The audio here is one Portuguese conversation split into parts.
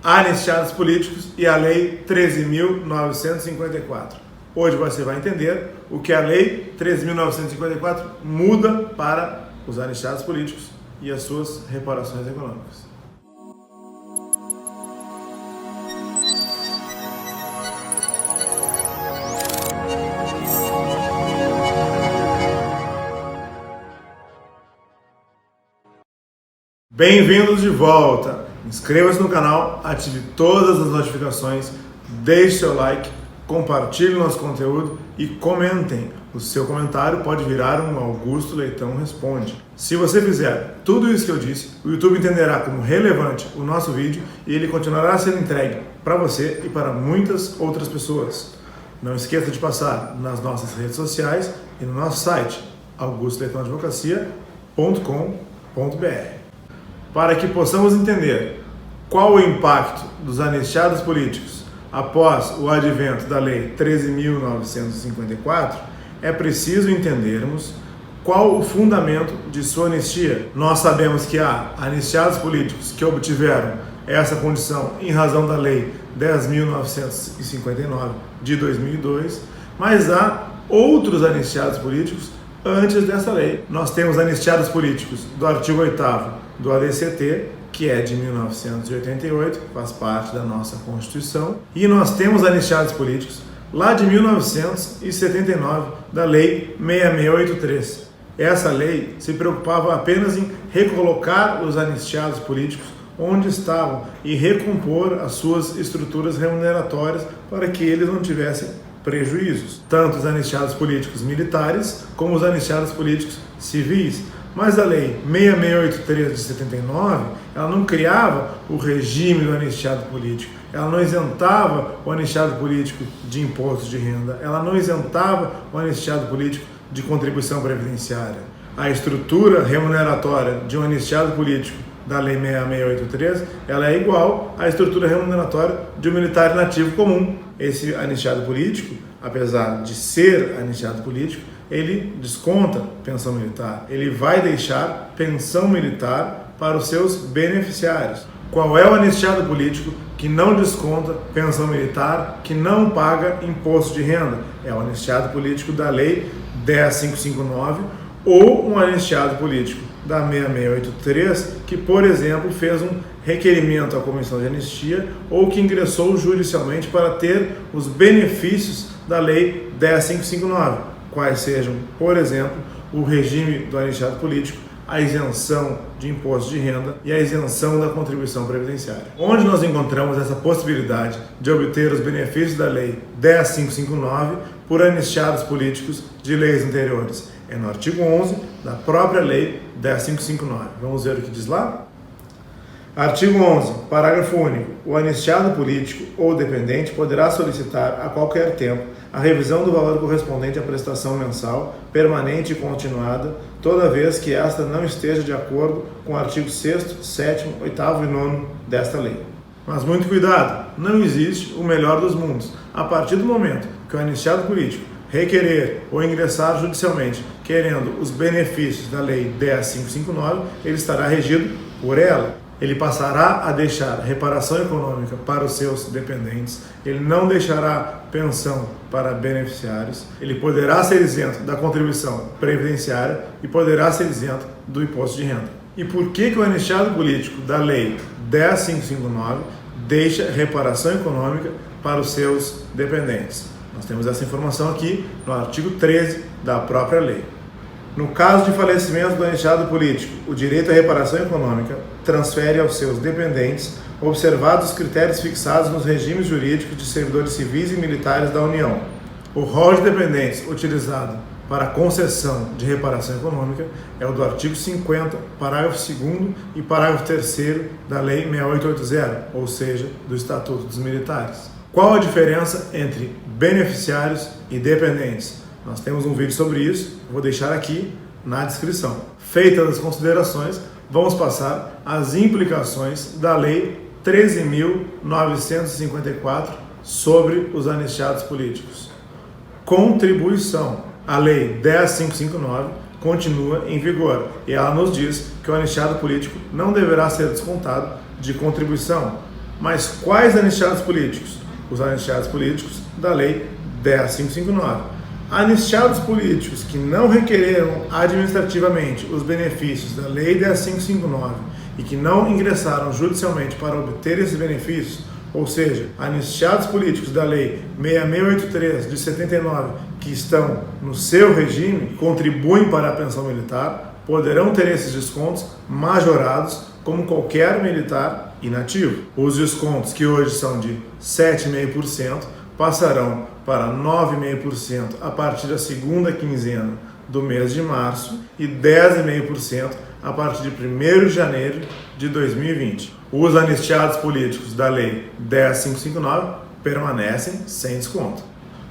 anistiados políticos e a Lei 13.954. Hoje você vai entender o que a Lei 13.954 muda para os anistiados políticos e as suas reparações econômicas. Bem-vindos de volta! Inscreva-se no canal, ative todas as notificações, deixe seu like, compartilhe o nosso conteúdo e comentem. O seu comentário pode virar um Augusto Leitão Responde. Se você fizer tudo isso que eu disse, o YouTube entenderá como relevante o nosso vídeo e ele continuará sendo entregue para você e para muitas outras pessoas. Não esqueça de passar nas nossas redes sociais e no nosso site augustoleitãoadvocacia.com.br. Para que possamos entender qual o impacto dos anistiados políticos após o advento da Lei 13.954, é preciso entendermos qual o fundamento de sua anistia. Nós sabemos que há anistiados políticos que obtiveram essa condição em razão da Lei 10.959 de 2002, mas há outros anistiados políticos antes dessa lei. Nós temos anistiados políticos do artigo 8º do ADCT, que é de 1988, faz parte da nossa Constituição, e nós temos anistiados políticos lá de 1979, da Lei 6683. Essa lei se preocupava apenas em recolocar os anistiados políticos onde estavam e recompor as suas estruturas remuneratórias para que eles não tivessem prejuízos, tanto os anistiados políticos militares como os anistiados políticos civis. Mas a Lei 6683 de 79, ela não criava o regime do anistiado político, ela não isentava o anistiado político de imposto de renda, ela não isentava o anistiado político de contribuição previdenciária. A estrutura remuneratória de um anistiado político da Lei 6683, ela é igual à estrutura remuneratória de um militar inativo comum. Esse anistiado político, apesar de ser anistiado político, ele desconta pensão militar, ele vai deixar pensão militar para os seus beneficiários. Qual é o anistiado político que não desconta pensão militar, que não paga imposto de renda? É o anistiado político da Lei 10.559 ou um anistiado político da 6683 que, por exemplo, fez um requerimento à Comissão de Anistia ou que ingressou judicialmente para ter os benefícios da Lei 10.559. Quais sejam, por exemplo, o regime do anistiado político, a isenção de imposto de renda e a isenção da contribuição previdenciária. Onde nós encontramos essa possibilidade de obter os benefícios da Lei 10.559 por anistiados políticos de leis anteriores? É no artigo 11 da própria Lei 10.559. Vamos ver o que diz lá? Artigo 11, parágrafo único. O anistiado político ou dependente poderá solicitar a qualquer tempo a revisão do valor correspondente à prestação mensal, permanente e continuada, toda vez que esta não esteja de acordo com o artigo 6º, 7º, 8º e 9º desta lei. Mas muito cuidado, não existe o melhor dos mundos. A partir do momento que o anistiado político requerer ou ingressar judicialmente querendo os benefícios da Lei 10.559, ele estará regido por ela. Ele passará a deixar reparação econômica para os seus dependentes, ele não deixará pensão para beneficiários, ele poderá ser isento da contribuição previdenciária e poderá ser isento do imposto de renda. E por que o anistiado político da Lei 10.559 deixa reparação econômica para os seus dependentes? Nós temos essa informação aqui no artigo 13 da própria lei. No caso de falecimento do anistiado político, o direito à reparação econômica transfere aos seus dependentes, observados os critérios fixados nos regimes jurídicos de servidores civis e militares da União. O rol de dependentes utilizado para a concessão de reparação econômica é o do artigo 50, parágrafo 2º e parágrafo 3º da Lei 6880, ou seja, do Estatuto dos Militares. Qual a diferença entre beneficiários e dependentes? Nós temos um vídeo sobre isso, vou deixar aqui na descrição. Feitas as considerações, vamos passar às implicações da Lei 13.954 sobre os anistiados políticos. Contribuição. A Lei 10.559 continua em vigor e ela nos diz que o anistiado político não deverá ser descontado de contribuição. Mas quais anistiados políticos? Os anistiados políticos da Lei 10.559. Anistiados políticos que não requereram administrativamente os benefícios da Lei 10.559 e que não ingressaram judicialmente para obter esses benefícios, ou seja, anistiados políticos da Lei 6683 de 79 que estão no seu regime, contribuem para a pensão militar, poderão ter esses descontos majorados como qualquer militar inativo. Os descontos, que hoje são de 7,5%, passarão para 9,5% a partir da segunda quinzena do mês de março e 10,5% a partir de 1º de janeiro de 2020. Os anistiados políticos da Lei 10.559 permanecem sem desconto.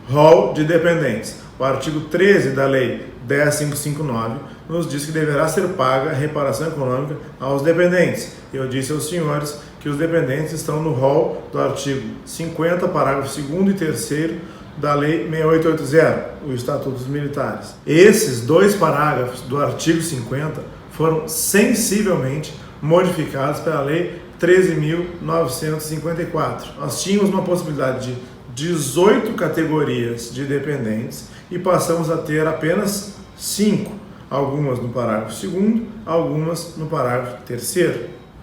Rol de dependentes. O artigo 13 da Lei 10.559 nos diz que deverá ser paga a reparação econômica aos dependentes. Eu disse aos senhores que os dependentes estão no rol do artigo 50, parágrafo 2º e 3º da Lei 6880, o Estatuto dos Militares. Esses dois parágrafos do artigo 50 foram sensivelmente modificados pela Lei 13.954. Nós tínhamos uma possibilidade de 18 categorias de dependentes e passamos a ter apenas 5, algumas no parágrafo 2º, algumas no parágrafo 3º.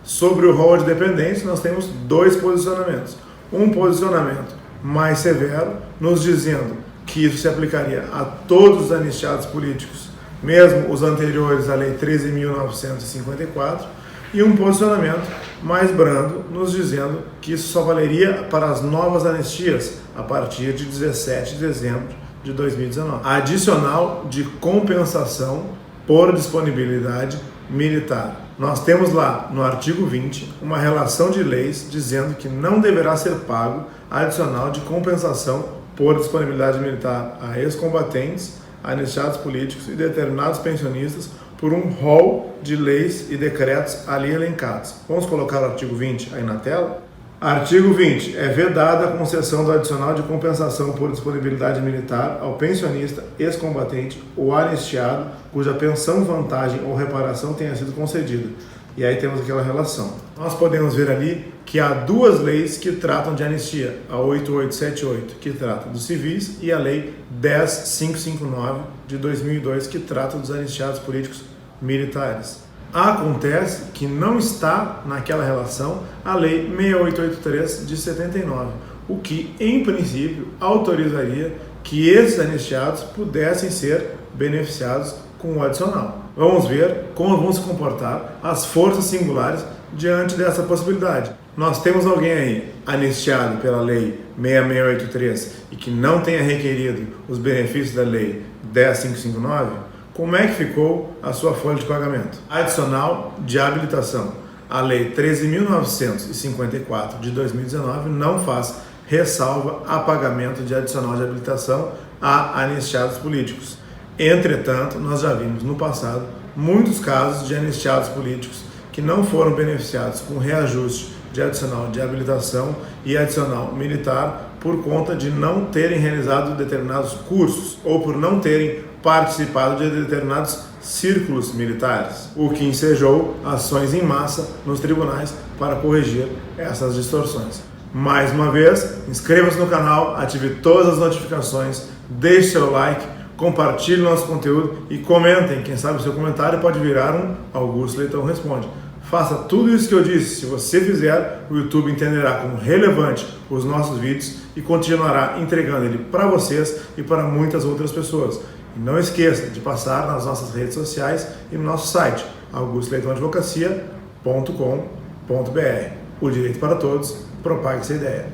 Sobre o rol de dependentes, nós temos dois posicionamentos. Um posicionamento mais severo, nos dizendo que isso se aplicaria a todos os anistiados políticos, mesmo os anteriores à Lei 13.954, e um posicionamento mais brando, nos dizendo que isso só valeria para as novas anistias a partir de 17 de dezembro de 2019. Adicional de compensação por disponibilidade militar. Nós temos lá no artigo 20 uma relação de leis dizendo que não deverá ser pago adicional de compensação por disponibilidade militar a ex-combatentes, anistiados políticos e determinados pensionistas por um rol de leis e decretos ali elencados. Vamos colocar o artigo 20 aí na tela? Artigo 20. É vedada a concessão do adicional de compensação por disponibilidade militar ao pensionista, ex-combatente ou anistiado cuja pensão, vantagem ou reparação tenha sido concedida. E aí temos aquela relação. Nós podemos ver ali que há duas leis que tratam de anistia, a 8878, que trata dos civis, e a Lei 10.559 de 2002, que trata dos anistiados políticos militares. Acontece que não está naquela relação a Lei 6883 de 79, o que, em princípio, autorizaria que esses anistiados pudessem ser beneficiados com o adicional. Vamos ver como vão se comportar as forças singulares diante dessa possibilidade. Nós temos alguém aí anistiado pela Lei 6683 e que não tenha requerido os benefícios da Lei 10.559, como é que ficou a sua folha de pagamento? Adicional de habilitação. A Lei 13.954 de 2019 não faz ressalva a pagamento de adicional de habilitação a anistiados políticos. Entretanto, nós já vimos no passado muitos casos de anistiados políticos que não foram beneficiados com reajuste de adicional de habilitação e adicional militar por conta de não terem realizado determinados cursos ou por não terem participado de determinados círculos militares, o que ensejou ações em massa nos tribunais para corrigir essas distorções. Mais uma vez, inscreva-se no canal, ative todas as notificações, deixe seu like, compartilhe nosso conteúdo e comentem. Quem sabe o seu comentário pode virar um Augusto Leitão Responde. Faça tudo isso que eu disse. Se você fizer, o YouTube entenderá como relevante os nossos vídeos e continuará entregando ele para vocês e para muitas outras pessoas. E não esqueça de passar nas nossas redes sociais e no nosso site, augustoleitãoadvocacia.com.br. O direito para todos, propague essa ideia.